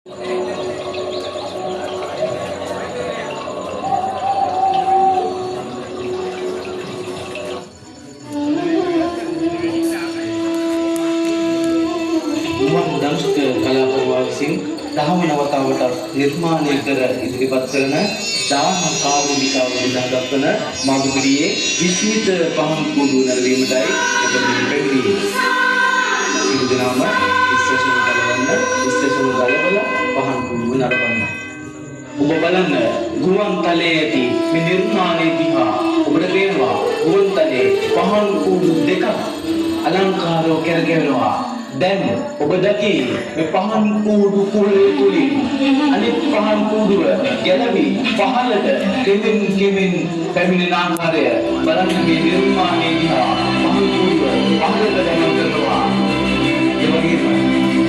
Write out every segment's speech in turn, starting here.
දංශක කලාකරුවා විසින් දහවන වතාවට නිර්මාණය කර ඉදිරිපත් කරන දාන කාරුණිකාව විඳා දක්වන මාධුරියේ විස්මිත පහන් කුඩු නැරඹීමටයි ඔබ මෙවැනි සිදුනාම විශ්ලේෂණ කරවල පහන් කුඩු නරඹන්න. ඔබ බලන්න ගුවන් තලයේ ඇති මේ නිර්මාණයේ දිහා ඔබට පේනවා ගුවන් තලයේ පහන් කුඩු දෙකක් අලංකාරව කරගෙනවා. දැන් ඔබ දකි මේ පහන් කූඩු කුලේ තුලින් අනිත් පහන් කූඩුව ගැලවි පහළට කෙමින් පැමිණෙන ආකාරය බලන්න මේ නිර්මාණයේ දිහා පහන් කූඩුව පහළට ගමන් කරනවා. ඒ වගේම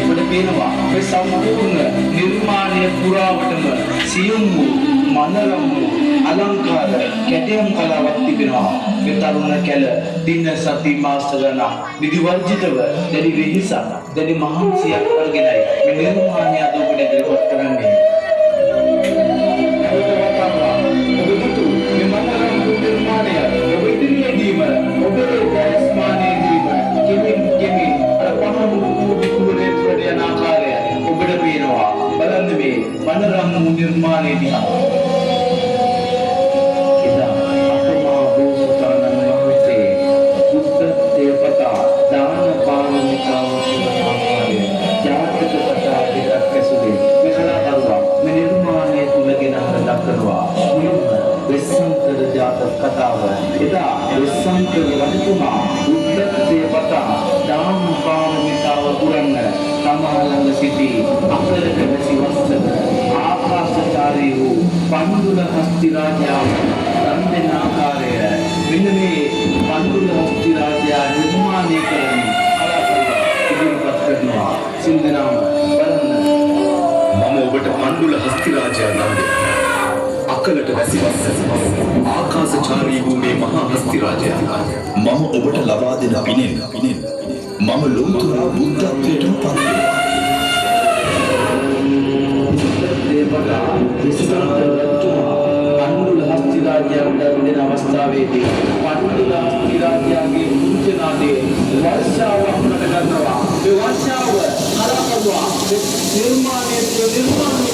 ඔබට පේනවා මේ සම්පූර්ණ නිර්මාණය පුරාවටම සියුම් වූ මනරම් වූ අලංකාර කැටයම් කලාවක් තිබෙනවා. මේ තරුණ කැල දින සති මාස ගණන් නිදි වර්ජිතව දැඩි වෙහෙසක් දැඩි මහන්සියක් අරගෙනයි මේ නිර්මාණය අද ඔබට ඉදිරිපත් කරන්නේ. ඔබට මේ මනරම් වූ නිර්මාණය ඔබ ඉදිරියේදීම ඔබේ ආස්මානයේදීම කෙමින් පහන් කුඩුවේ තුරට යන ආකාරය ඔබට පේනවා. බලන්න මේ මනරම් වූ නිර්මාණය දිහා. වෙස්සන්තර ජාතක කතාව එදා වෙස්සන්තර රජතුමා උද්දත්තේ පතා දාන පාරමිතාව පුරන්න තමා ළඟ සිටි අකලක වැසි වස්සක ආකාශචාරී වූ පණ්ඩුල හස්ති රාජයා දන් දෙන ආකාරය මෙන්න මේ පණ්ඩුල හස්ති රාජයා නිර්මාණය කරන කලාකරුවා ඉදිරිපත් කරනවා. සින්දනාම බලන්න මම ඔබට පණ්ඩුල හස්ති රාජයා නම් අකලට වැසිවස්ස ආකාශචාරී වූ මේ මහා හස්ති රාජයා මම ඔබට ලබා දෙන පිනෙන් මම ලෝතුරු බුද්ධත්වයට පත් වෙනවා. දේවතා විශ්වරතුමා පණ්ඩුල හස්ති රාජයාට දෙන අවස්ථාවේදී පණ්ඩුල හස්ති රාජයාගේ මුචනාදී වර්ෂාව අපට ගන්නවා. මේ වර්ෂාව කලාකරුවා නිර්මාණය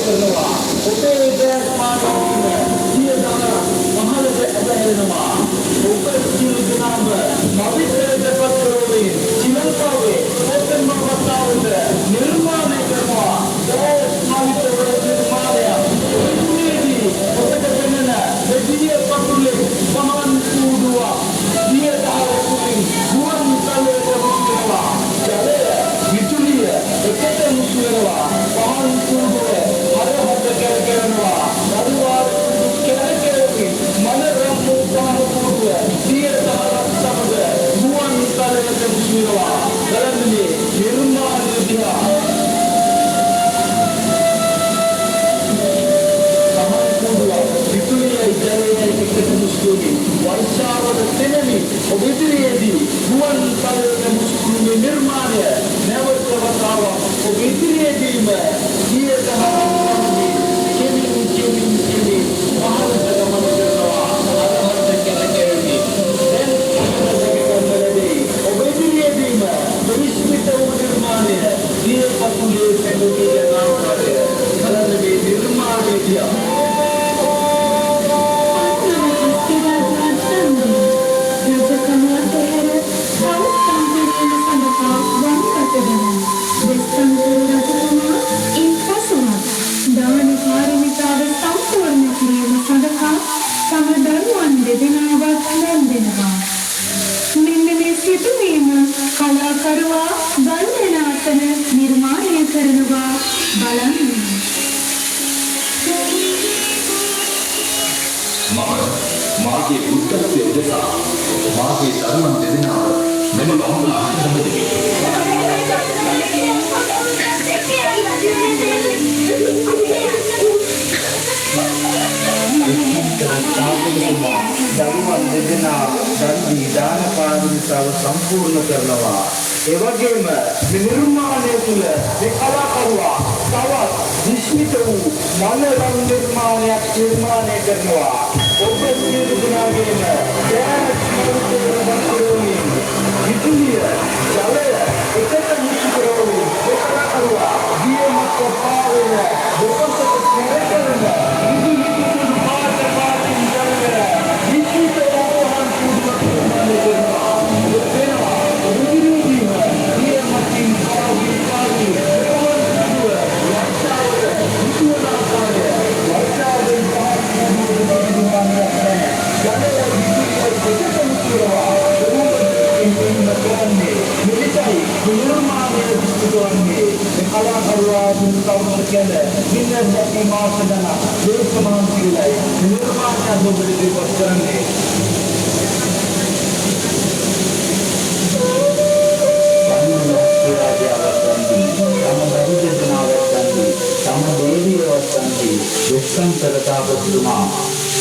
කරනවා. ඔබේ දේශපාලන සියදම මහලට ඇදහෙනවා. ඔබ සියලු දෙනාම මවිතර දෙපත්‍රෝවේ සිලල්පාවේ ඔතෙන්ම වතාවට නිර්මාණය කරනවා. දේශපාලිත නිර්මාණය ඔබේදී ඔතක වෙනන දෙවිය පතුලේ සමාන කුඩුවා දියදාර කුලින් ගුවන් තලයට මුසුනවා. ජලය විදුලිය එකට මුසුනවා. පහන් කුඩුවේ හරහට කරනවා. දරුවාර කෙරෙකෙරි මනරම් පහන් කුඩුවේ දියදාර සමග ගුවන් තලයට මුසුනවා. ගලන්නේ නිර්මාණ දිහා වර්ෂාවට තෙමෙමි ඔබ ඉදිරියේදී ගුවන් තලයට මුසුකුණු නිර්මාණය නැවත වතාවක් ඔබ ඉදිරියේදීම ගියදහම කෙමින් පහළට ගමන් කරනවා. අරහත් කැරකෙරි දැන් ඔබ ඉදිරියේදීම විශ්මිත වූ නිර්මාණය දියපතුලේ පැමිණි යන ආකාරය බලන්න මේ නිර්මාණය දිහා කලාකරුවා බන්ධනාසන නිර්මාණය කරනවා. බලන්න මාගේ බුද්ධත්වය උදෙසා මාගේ ධර්මයන් දෙදෙනාව මෙම බහුල ආශ්‍රමයේදී දරුවන් දෙදෙනා දන් දාන පාරමිතාව සම්පූර්ණ කරනවා. ඒ වගේම මේ නිර්මාණය තුළ මේ කලාකරුවා තවත් විශ්මිත වූ මනරම් නිර්මාණයක් නිර්මාණය කරනවා. ඔබ සියලු දෙනාගේම විදුලිය ජලය එකට මුසු කරවමින් ඒ කලාකරුවා දියමත් පාවෙන දෙපසට සැරකරන විදුලි කුඩු පාට පාටින් ජලය විශ්මිත වූවන් කුඩුවක් නිර්මාණය කරනවා. ඔබ වෙනවා විදුලියදීම දියමත්ින් පාවින් පාවින්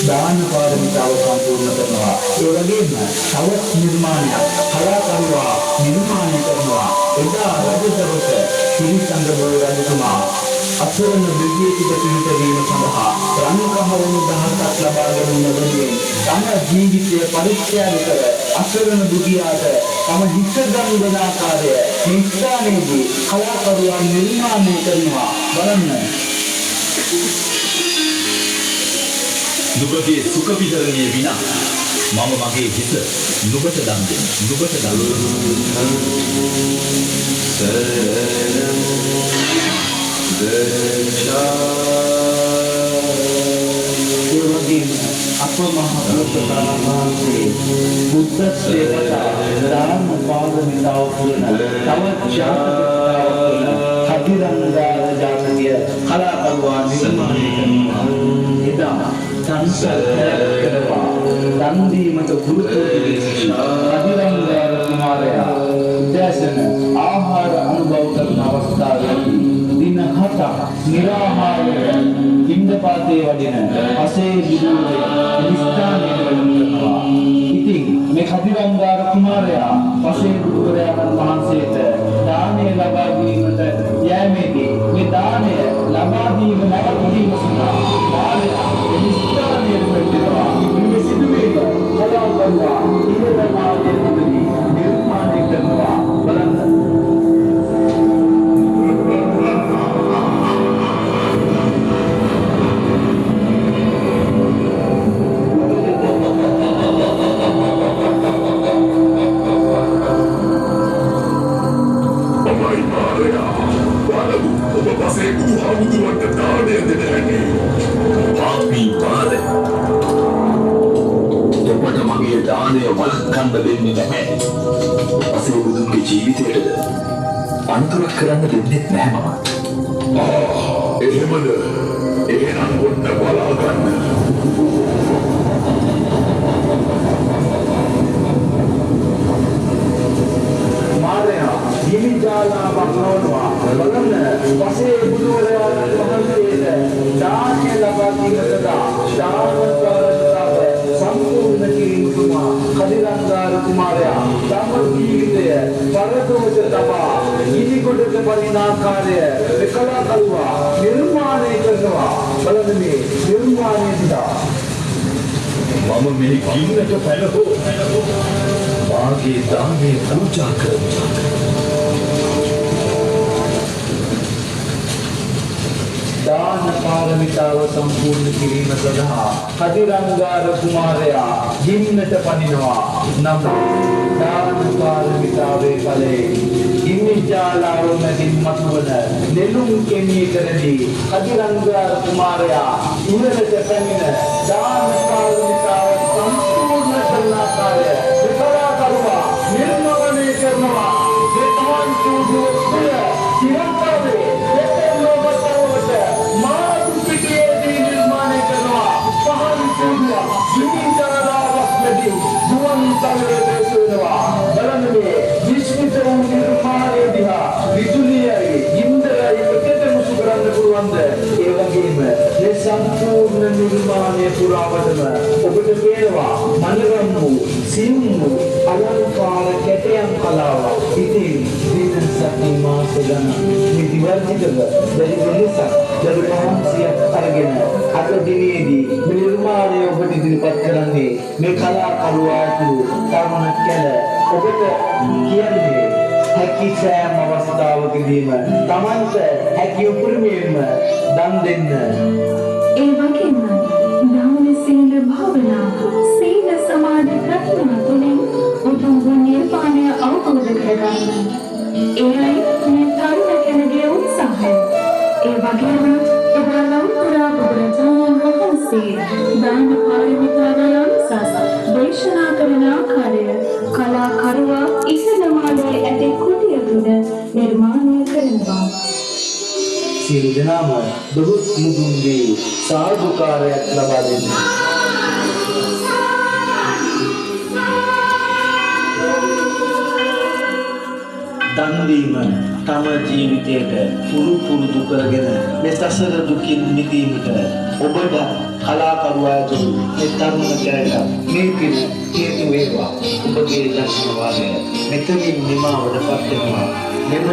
දාන පාරමිතාව සම්පූර්ණ කරනවා. ඒ වගේම තවත් නිර්මාණයක් කලාකරුවා නිර්මාණය කරනවා. එදා රජදවස සිරිසංගබෝධ රජතුමා අසරණ දෙවියෙකුට පිළිපැදීම සඳහා රණකහවණු 17ක් ලබා ගැනීම වෙනුවෙන් තම ජීවිතය පරිත්‍යාග කර අසරණ දුගියාට තම හිත ගන්න වෙන ආකාරය මේ ස්ථානයේදී කලාකරුවා නිර්මාණය කරනවා. බලන්න. නුඹගේ සුඛ විහරණය විනා මම මගේ හිත නුඹට දන් දෙමි. නුඹට දන් අප මහ පුරුෂෝත්තම වහන්සේ බුද්ධ සේවකයා දාන පාරමිතාව පුරන තවත් කදිරංගාර ජාතකය කලාකරුවා නිර්මාණය කරනවා. එදා සංසල් කරනවා දන් දීමට ගුරුතුමෝ කදිරංගාර කුමාරයා උදෑසන ආහාර අනුභව කරන අවස්ථාවේදී දින 7ක් නිරාහාරව පින්දපාතේ වඩින අසේ විදුලේ ස්ථානයේ කරනවා. ඉතින් මේ කදිරංගාර කුමාරයා පසේ බුදුරජාණන් වහන්සේට දානය ලබා දීමට යෑමේදී මේ දානය ලබා දීම නැවතීම සඳහා දානය ස්ථානයේ කරනවා. මේ සිදුවීම කලාකරුවා ඉරණමාලයේදී නිර්මාණය කරනවා. බලන්න. දානය වළක්වන්න දෙන්නේ නැහැ. අසේ බුදුන්ගේ ජීවිතයටද අනුතරක් කරන්න දෙන්නේ නැහැ මම. එහෙමද? එහෙනම් ඔන්න බලා ගන්න. මාරයා ගිනිජාලාවක් නොවනවා. බලන්න පසේ බුදුරජාණන් වහන්සේට දානය ලබා දීමට සම්පූර්ණ කිරීමතුමා කදිරංගාර කුමාරයා තම ජීවිතය පරදොවට තබා ගිනිගොඩට පනින ආකාරය කලාකරුවා නිර්මාණය කරනවා. බලන්න මේ නිර්මාණය දිහා. මම මේ ගින්නට පැනහෝ මාගේ දානේ පූජා කරනවා. දාන පාරමිතාව සම්පූර්ණ කිරීම සඳහා කදිරංගාර කුමාරයා ගින්නට පනිනවා. නම් දාන පාරමිතාවේ ඵලයේ ගිනිජාලාව මැදින් මතුවන නෙළුම් කෙමියකදී කදිරංගාර කුමාරයා ඉහළට පැමිණ දාන පාරමිතාව සම්පූර්ණ කරන ආකාරය කලාකරුවා නිර්මාණය කරනවා. දෙතවන් සූදුවය සිරන්තාවේ විදුලියයි ඉන්ද්‍රයයි එකට මුසු කරන්න පුළුවන්ද? ඒ වගේම මේ සම්පූර්ණ නිර්මාණය පුරාවටම ඔබට පේනවා මනරම් වූ සියුම් වූ අලංකාර කැටයම් කලාවක්. ඉතින් දින සති මාස ගණන් මේ දිවර්ජිතව බැරි වෙනසක් දරු මහන්සියක් අරගෙන අද දිනේදී මේ නිර්මාණය ඔබට ඉදිරිපත් කරන්නේ මේ කලාකරුවාතු තරුණ කැල ඔබට කියන්නේ හැකි සෑම අවස්ථාවකදීම තමන්ට හැකි උපරිමයෙන්ම දන් දෙන්න. ඒ වගේම දාන සීල භාවනා සීල සමාධි ප්‍රඥා තුළින් උතුම් වූ නිර්වාණය අවබෝධ කරගන්න. එයයි මේ තරුණ කෙනෙකුගේ උත්සාහය. ඒ වගේම ලෞතුරා බුදුරජාණන් වහන්සේ දාන පාරමිතාවල උසස් දේශනා කරන ආකාරය කලාකරුවා ඉහළමාලේ ඇති කුටිය තුළ නිර්මාණය කරනවා. සියලු දෙනාම බොහෝ මුදුන්ගේ සාදුකාරයක් ලබා දෙන්න. දන් දීම තම ජීවිතයට පුරුදු කරගෙන මේ සසර දුකින් මිදීමට ඔබට කලාකරුවාට මේ තරුණ කැලට මේ පින හේතු වේවා. ඔබගේ දර්ශන වාදය මෙතනින් නිමාවට පත් වෙනවා. මෙම